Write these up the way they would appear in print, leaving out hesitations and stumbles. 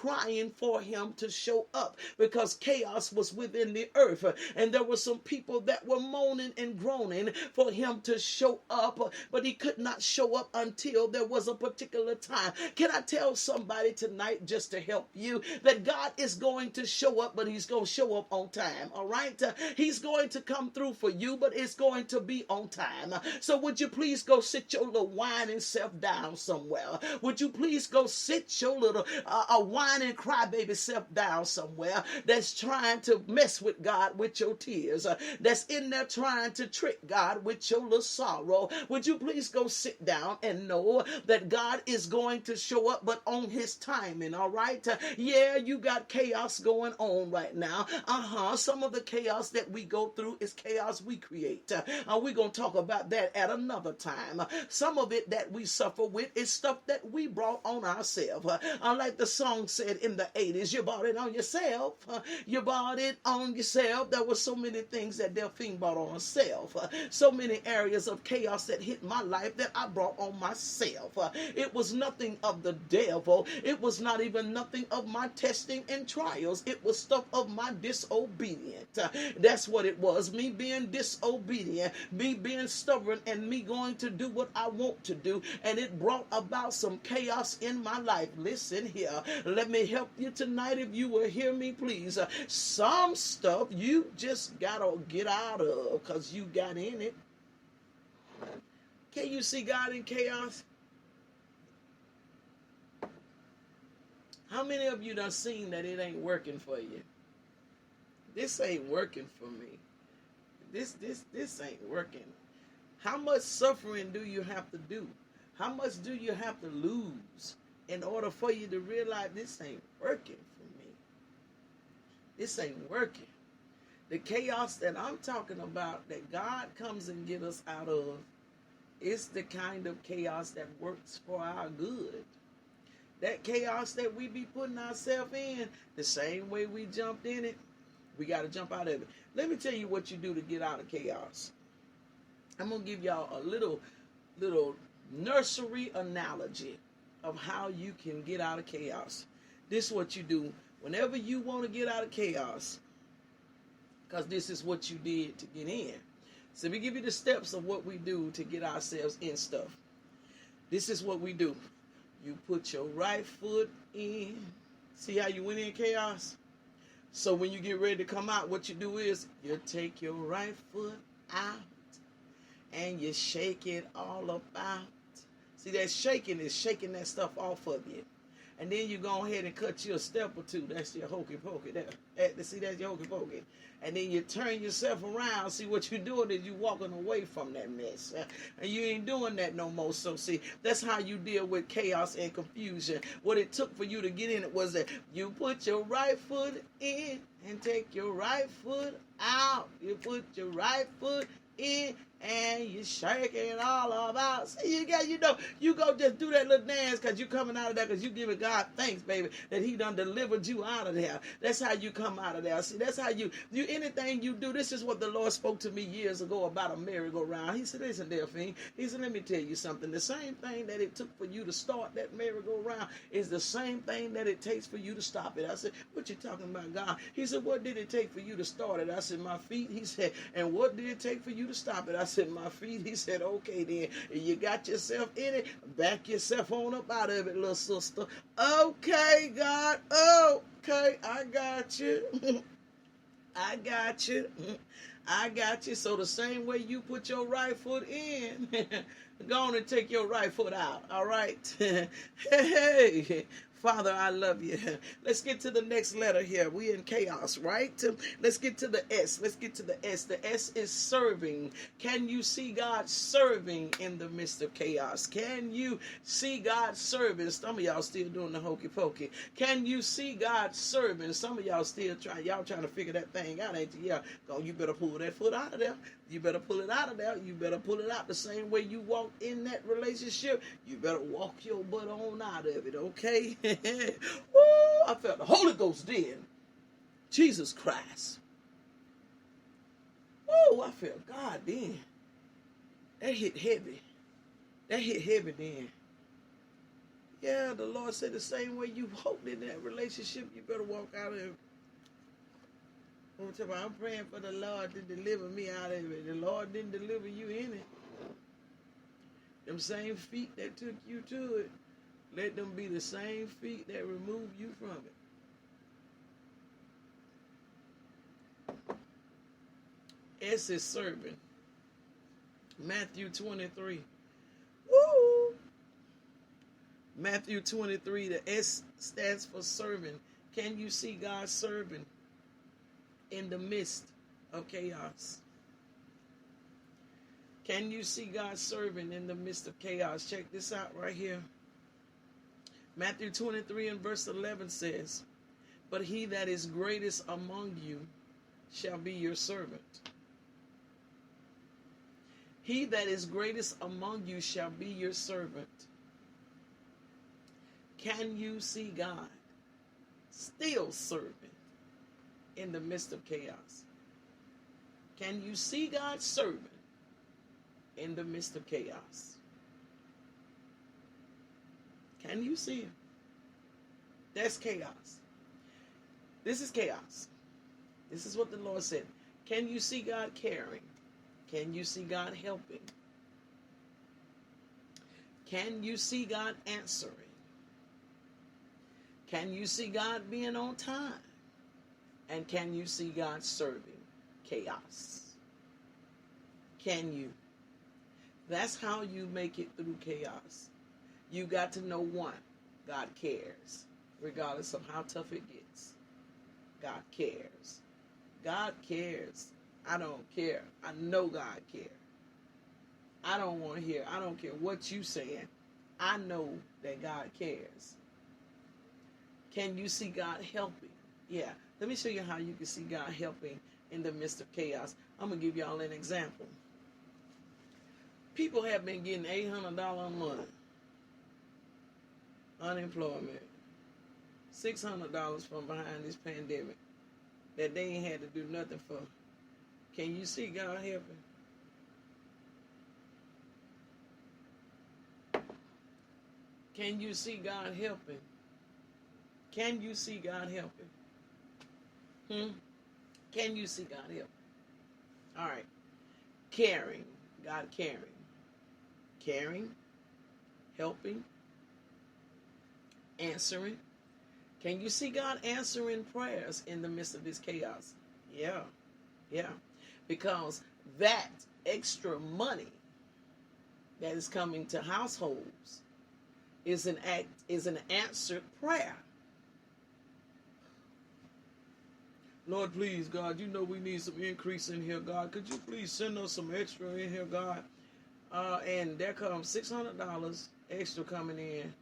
crying for him to show up because chaos was within the earth. And there were some people that were moaning and groaning for him to show up, but he could not show up until there was a particular time. Can I tell somebody tonight, just to help you, that God is going to show up, but he's going to show up on time, all right? He's going to come through for you, but it's going to be on time. So would you please go sit your little whining self down somewhere? Would you please go sit your little whining crybaby self down somewhere that's trying to mess with God with your tears, that's in there trying to trick God with your little sorrow? Would you please go sit down and know that God is going to show up, but on his timing, all right? Yeah, you got chaos going on right now. Some of the chaos that we go through is chaos we create. We're going to talk about that at another time. Some of it that we suffer with is stuff that we brought on ourselves. Like the song said in the 80s, you bought it on yourself. You bought it on yourself. There were so many things that Delphine brought on herself. So many areas of chaos that hit my life that I brought on myself. It was nothing of the devil. It was not even nothing of my testing and trials. It was stuff of my disobedience. That's what it was. Me being disobedient, me being stubborn, and me going to do what I want to do. And it brought about some chaos in my life. Listen here. Let me help you tonight if you will hear me, please. Some stuff you just gotta get out of because you got in it. Can you see God in chaos? How many of you done seen that it ain't working for you? This ain't working for me. This ain't working. How much suffering do you have to do? How much do you have to lose in order for you to realize this ain't working for me? This ain't working. The chaos that I'm talking about that God comes and get us out of, it's the kind of chaos that works for our good. That chaos that we be putting ourselves in, the same way we jumped in it, we got to jump out of it. Let me tell you what you do to get out of chaos. I'm going to give y'all a little nursery analogy of how you can get out of chaos. This is what you do whenever you want to get out of chaos, because this is what you did to get in. So we give you the steps of what we do to get ourselves in stuff. This is what we do. You put your right foot in. See how you went in chaos? So when you get ready to come out, what you do is you take your right foot out and you shake it all about. See, that shaking is shaking that stuff off of you. And then you go ahead and cut you a step or two. That's your hokey pokey there. See, that's your hokey pokey. And then you turn yourself around. See, what you're doing is you walking away from that mess. And you ain't doing that no more. So, see, that's how you deal with chaos and confusion. What it took for you to get in it was that you put your right foot in and take your right foot out. You put your right foot in and you shake it all about. See, you go just do that little dance because you coming out of there because you giving God thanks, baby, that he done delivered you out of there. That's how you come out of there. See, that's how you anything you do. This is what the Lord spoke to me years ago about a merry-go-round. He said, listen, Delphine, he said, let me tell you something. The same thing that it took for you to start that merry-go-round is the same thing that it takes for you to stop it. I said, what you talking about, God? He said, what did it take for you to start it? I said, my feet. He said, and what did it take for you to stop it? I said, my feet. He said, okay then, you got yourself in it, back yourself on up out of it, little sister. Okay, God, okay, I got you. I got you. I got you. So the same way you put your right foot in, go on and take your right foot out, all right? Hey, Father, I love you. Let's get to the next letter here. We in chaos, right? Let's get to the S. Let's get to the S. The S is serving. Can you see God serving in the midst of chaos? Can you see God serving? Some of y'all still doing the hokey pokey. Can you see God serving? Some of y'all still trying to figure that thing out, ain't you? Yeah, you better pull that foot out of there. You better pull it out of there. You better pull it out the same way you walked in that relationship. You better walk your butt on out of it, okay? Woo, I felt the Holy Ghost then. Jesus Christ. Woo, I felt God then. That hit heavy. That hit heavy then. Yeah, the Lord said the same way you walked in that relationship, you better walk out of it. I'm praying for the Lord to deliver me out of it. The Lord didn't deliver you in it. Them same feet that took you to it, let them be the same feet that remove you from it. S is serving. Matthew 23. Woo! Matthew 23, the S stands for serving. Can you see God serving in the midst of chaos? Can you see God serving in the midst of chaos? Check this out right here. Matthew 23 and verse 11 says, but he that is greatest among you shall be your servant. He that is greatest among you shall be your servant. Can you see God still serving in the midst of chaos? Can you see God serving in the midst of chaos? Can you see him? That's chaos. This is chaos. This is what the Lord said. Can you see God caring? Can you see God helping? Can you see God answering? Can you see God being on time? And can you see God serving chaos? Can you? That's how you make it through chaos. You got to know, one, God cares, regardless of how tough it gets. God cares. God cares. I don't care. I know God cares. I don't want to hear. I don't care what you saying. I know that God cares. Can you see God helping? Yeah. Let me show you how you can see God helping in the midst of chaos. I'm going to give y'all an example. People have been getting $800 a month. Unemployment. $600 from behind this pandemic that they ain't had to do nothing for. Can you see God helping? Can you see God helping? Can you see God helping? Can you see God helping? All right. Caring. God caring. Caring. Helping. Answering. Can you see God answering prayers in the midst of this chaos? Yeah. Yeah. Because that extra money that is coming to households is an answered prayer. Lord, please, God, you know we need some increase in here, God. Could you please send us some extra in here, God? And there comes $600 extra coming in.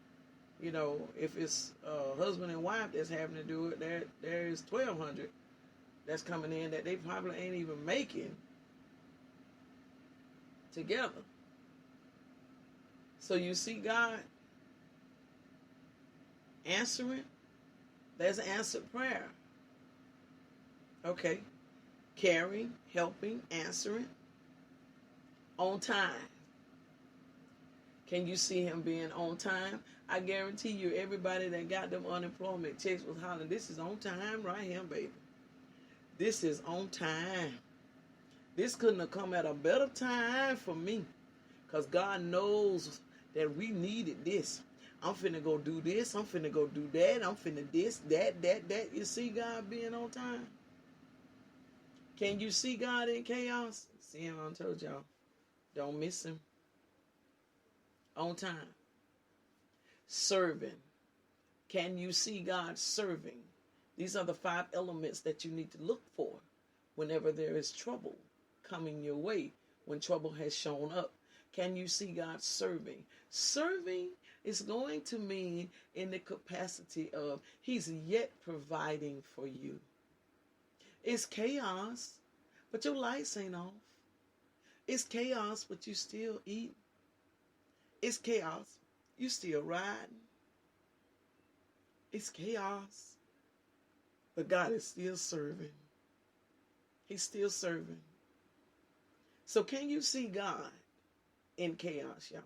You know, if it's husband and wife that's having to do it, there is $1,200 that's coming in that they probably ain't even making together. So you see God answering. There's an answered prayer. Okay. Caring, helping, answering. On time. Can you see him being on time? I guarantee you, everybody that got them unemployment checks was hollering, this is on time right here, baby. This is on time. This couldn't have come at a better time for me. Because God knows that we needed this. I'm finna go do this. I'm finna go do that. I'm finna this, that. You see God being on time? Can you see God in chaos? See him, I told y'all. Don't miss him. On time. Serving. Can you see God serving? These are the 5 elements that you need to look for whenever there is trouble coming your way, when trouble has shown up. Can you see God serving? Serving is going to mean in the capacity of he's yet providing for you. It's chaos, but your lights ain't off. It's chaos, but you still eat. It's chaos. You still riding. It's chaos. But God is still serving. He's still serving. So can you see God in chaos, y'all?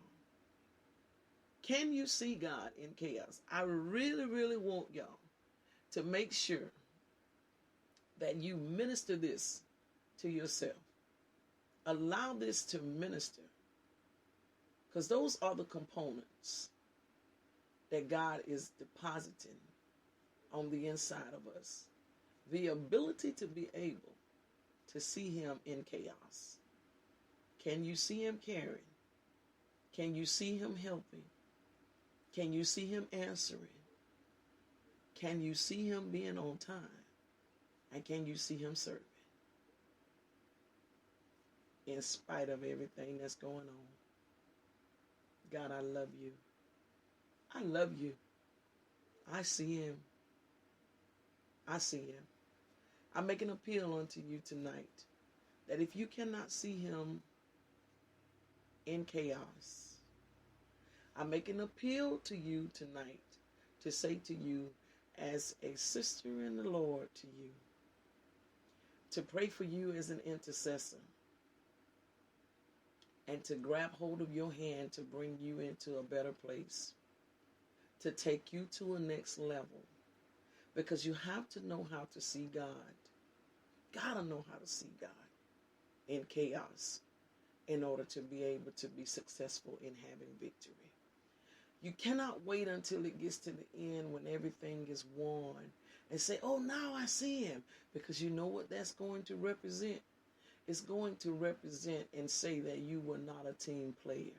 Can you see God in chaos? I really, really want y'all to make sure that you minister this to yourself. Allow this to minister. Because those are the components that God is depositing on the inside of us. The ability to be able to see him in chaos. Can you see him caring? Can you see him helping? Can you see him answering? Can you see him being on time? And can you see him serving? In spite of everything that's going on. God, I love you. I love you. I see him. I see him. I make an appeal unto you tonight that if you cannot see him in chaos, I make an appeal to you tonight to say to you as a sister in the Lord to you, to pray for you as an intercessor, and to grab hold of your hand to bring you into a better place, to take you to a next level, because you have to know how to see God. Gotta know how to see God in chaos in order to be able to be successful in having victory. You cannot wait until it gets to the end when everything is won and say, oh, now I see him. Because you know what that's going to represent? It's going to represent and say that you were not a team player.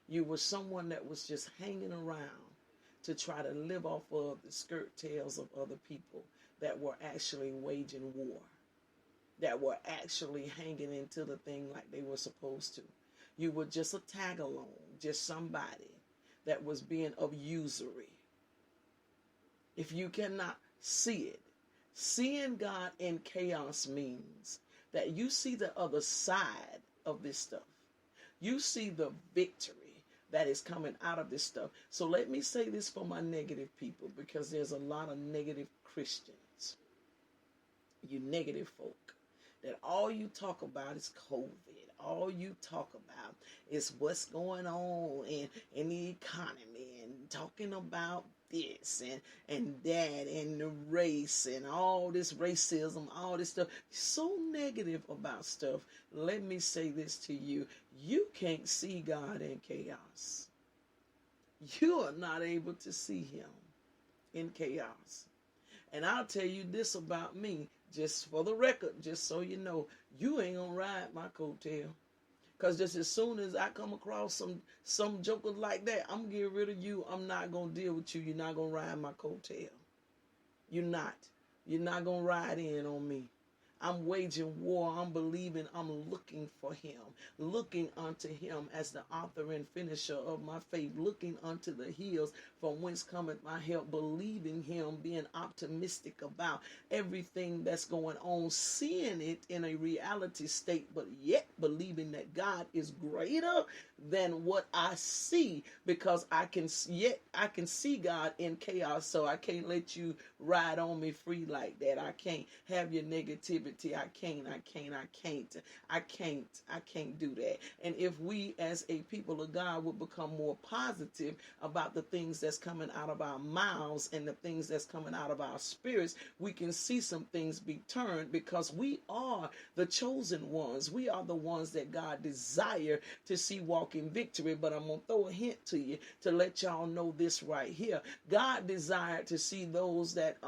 You were someone that was just hanging around to try to live off of the skirt tails of other people that were actually waging war, that were actually hanging into the thing like they were supposed to. You were just a tag along, just somebody that was being of usury. If you cannot see it, seeing God in chaos means that you see the other side of this stuff. You see the victory that is coming out of this stuff. So let me say this for my negative people, because there's a lot of negative Christians. You negative folk, that all you talk about is COVID. All you talk about is what's going on in the economy, and talking about this and that and the race and all this racism, all this stuff. So negative about stuff. Let me say this to you. You can't see God in chaos. You are not able to see him in chaos. And I'll tell you this about me, just for the record, just so you know, you ain't gonna ride my coattail. Because just as soon as I come across some joker like that, I'm gonna get rid of you. I'm not gonna deal with you. You're not gonna ride my coattail. You're not. You're not gonna ride in on me. I'm waging war. I'm believing. I'm looking for him. Looking unto him as the author and finisher of my faith. Looking unto the hills from whence cometh my help. Believing him. Being optimistic about everything that's going on. Seeing it in a reality state. But yet believing that God is greater than what I see. Because I can see God in chaos. So I can't let you ride on me free like that. I can't have your negativity. I can't do that. And if we as a people of God would become more positive about the things that's coming out of our mouths and the things that's coming out of our spirits, we can see some things be turned, because we are the chosen ones. We are the ones that God desire to see walk in victory. But I'm going to throw a hint to you to let y'all know this right here. God desired to see those that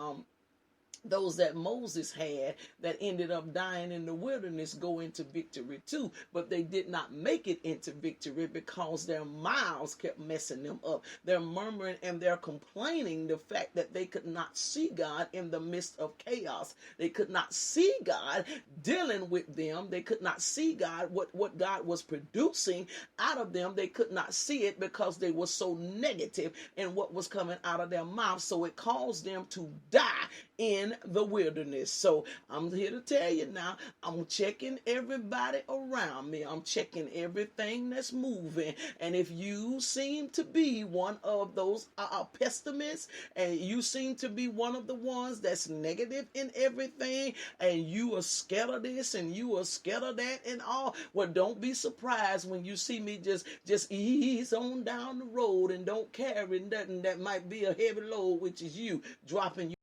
Moses had that ended up dying in the wilderness go into victory too. But they did not make it into victory because their mouths kept messing them up. They're murmuring and they're complaining the fact that they could not see God in the midst of chaos. They could not see God dealing with them. They could not see God, what God was producing out of them. They could not see it because they were so negative in what was coming out of their mouth. So it caused them to die in in the wilderness. So I'm here to tell you now, I'm checking everybody around me. I'm checking everything that's moving. And if you seem to be one of those pessimists, and you seem to be one of the ones that's negative in everything, and you are scared of this and you are scared of that and all, well, don't be surprised when you see me just ease on down the road and don't carry nothing that might be a heavy load, which is you dropping